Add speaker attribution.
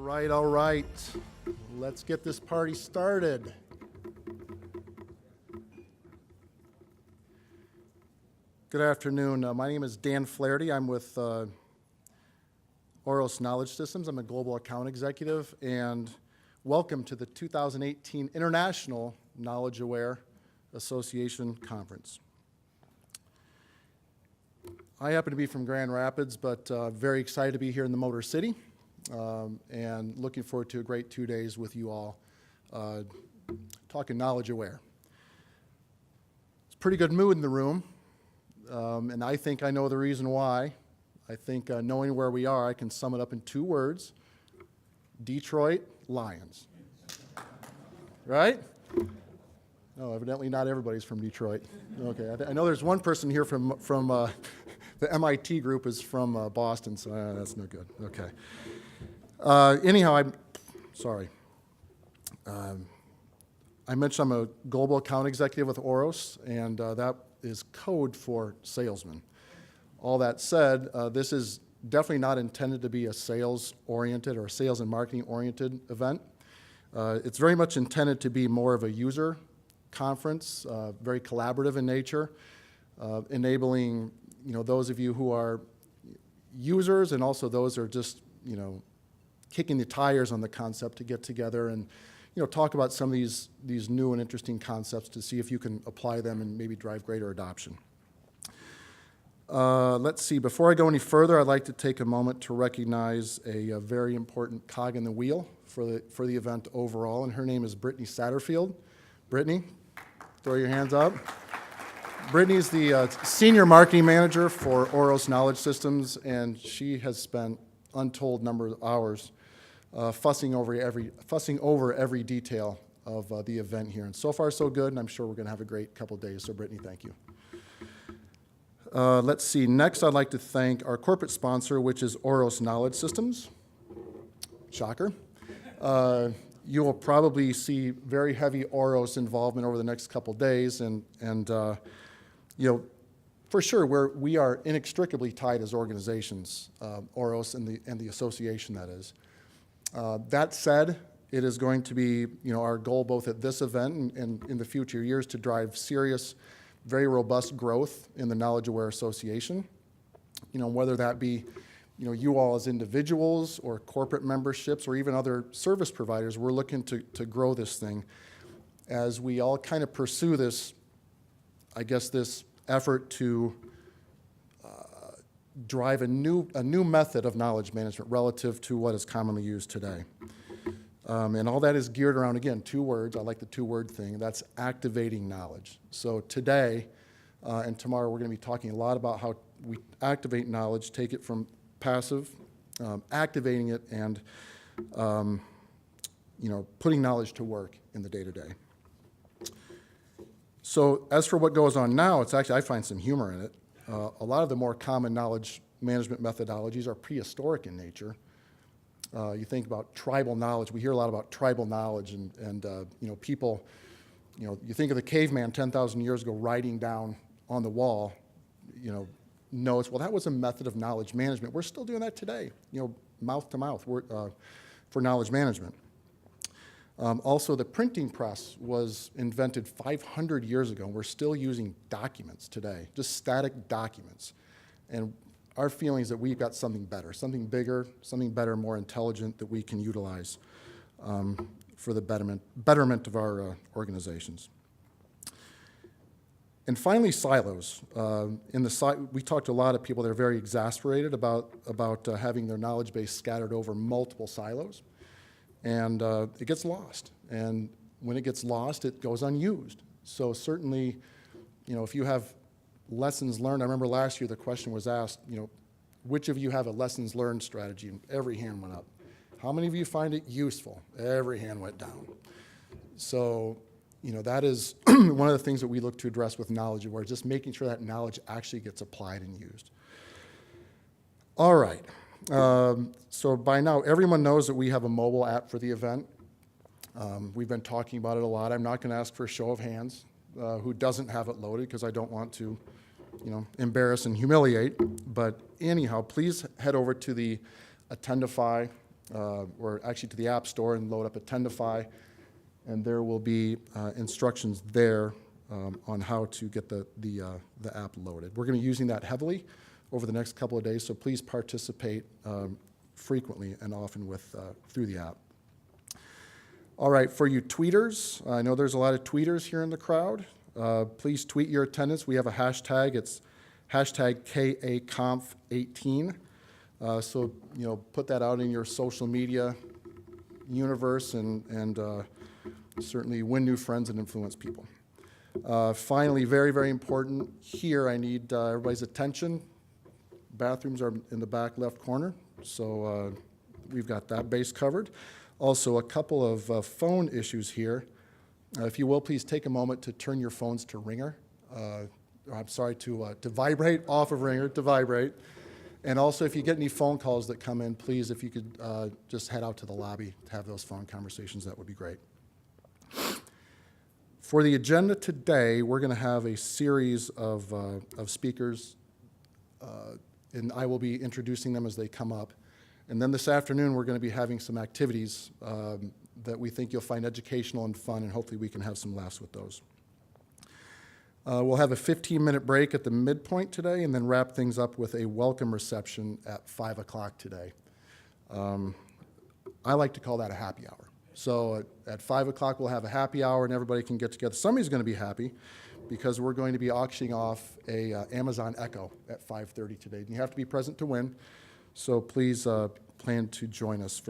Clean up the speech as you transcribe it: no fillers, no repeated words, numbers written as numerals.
Speaker 1: All right. Let's get this party started. Good afternoon. My name is Dan Flaharty. I'm with Auros Knowledge Systems. I'm a global account executive, and welcome to the 2018 International Knowledge Aware Association Conference. I happen to be from Grand Rapids, but very excited to be here in the Motor City, and looking forward to a great 2 days with you all talking knowledge aware. It's a pretty good mood in the room, and I think I know the reason why. I think knowing where we are, I can sum it up in 2 words: Detroit Lions. Right? No, evidently not everybody's from Detroit. Okay, I know there's one person here from the MIT group is from Boston, so that's no good. Okay. Anyhow, I'm sorry. I mentioned I'm a global account executive with Auros, and that is code for salesman. All that said, this is definitely not intended to be a sales-oriented or a sales and marketing-oriented event. It's very much intended to be more of a user conference, very collaborative in nature, enabling those of you who are users and also those who are just kicking the tires on the concept to get together and talk about some of these new and interesting concepts to see if you can apply them and maybe drive greater adoption. Let's see, before I go any further, I'd like to take a moment to recognize a very important cog in the wheel for the event overall, and her name is Brittany Satterfield. Brittany, throw your hands up. Brittany's the Senior Marketing Manager for Auros Knowledge Systems, and she has spent untold number of hours fussing over every detail of the event here. And so far, so good, and I'm sure we're going to have a great couple of days. So, Brittany, thank you. Let's see. Next, I'd like to thank our corporate sponsor, which is Auros Knowledge Systems. Shocker. You will probably see very heavy Auros involvement over the next couple of days, and for sure, we are inextricably tied as organizations, Auros and the association that is. That said, it is going to be our goal both at this event and in the future years to drive serious, very robust growth in the Knowledge Aware Association. Whether that be you all as individuals or corporate memberships or even other service providers, we're looking to grow this thing as we all kind of pursue this, this effort to drive a new method of knowledge management relative to what is commonly used today. And all that is geared around, again, 2 words. I like the 2-word thing, and that's activating knowledge. So today and tomorrow we're going to be talking a lot about how we activate knowledge, take it from passive, activating it, and putting knowledge to work in the day-to-day. So as for what goes on now, it's actually, I find some humor in it. A lot of the more common knowledge management methodologies are prehistoric in nature. You think about tribal knowledge. We hear a lot about tribal knowledge, and people, you think of the caveman 10,000 years ago writing down on the wall, notes. Well, that was a method of knowledge management. We're still doing that today, mouth to mouth for knowledge management. Also, the printing press was invented 500 years ago, and we're still using documents today, just static documents. And our feeling is that we've got something better, something bigger, something better, more intelligent that we can utilize for the betterment of our organizations. And finally, silos. We talked to a lot of people that are very exasperated about having their knowledge base scattered over multiple silos. And it gets lost. And when it gets lost, it goes unused. So certainly, if you have lessons learned, I remember last year the question was asked, which of you have a lessons learned strategy? And every hand went up. How many of you find it useful? Every hand went down. So, that is one of the things that we look to address with Knowledge Aware, just making sure that knowledge actually gets applied and used. All right. So by now, everyone knows that we have a mobile app for the event. We've been talking about it a lot. I'm not going to ask for a show of hands who doesn't have it loaded because I don't want to, embarrass and humiliate. But anyhow, please head over to the Attendify or actually to the App Store and load up Attendify, and there will be instructions there on how to get the app loaded. We're going to be using that heavily over the next couple of days, so please participate frequently and often through the app. All right, for you tweeters, I know there's a lot of tweeters here in the crowd. Please tweet your attendance. We have a hashtag. It's hashtag KAConf18. So, put that out in your social media universe and certainly win new friends and influence people. Finally, very, very important, here I need everybody's attention. Bathrooms are in the back left corner, so we've got that base covered. Also, a couple of phone issues here. If you will, please take a moment to turn your phones to ringer. To vibrate, off of ringer to vibrate. And also, if you get any phone calls that come in, please, if you could just head out to the lobby to have those phone conversations, that would be great. For the agenda today, we're going to have a series of speakers, and I will be introducing them as they come up. And then this afternoon, we're going to be having some activities that we think you'll find educational and fun, and hopefully we can have some laughs with those. We'll have a 15-minute break at the midpoint today, and then wrap things up with a welcome reception at 5 o'clock today. I like to call that a happy hour. So at 5 o'clock, we'll have a happy hour, and everybody can get together. Somebody's going to be happy, because we're going to be auctioning off a Amazon Echo at 5:30 today. And you have to be present to win, so please plan to join us for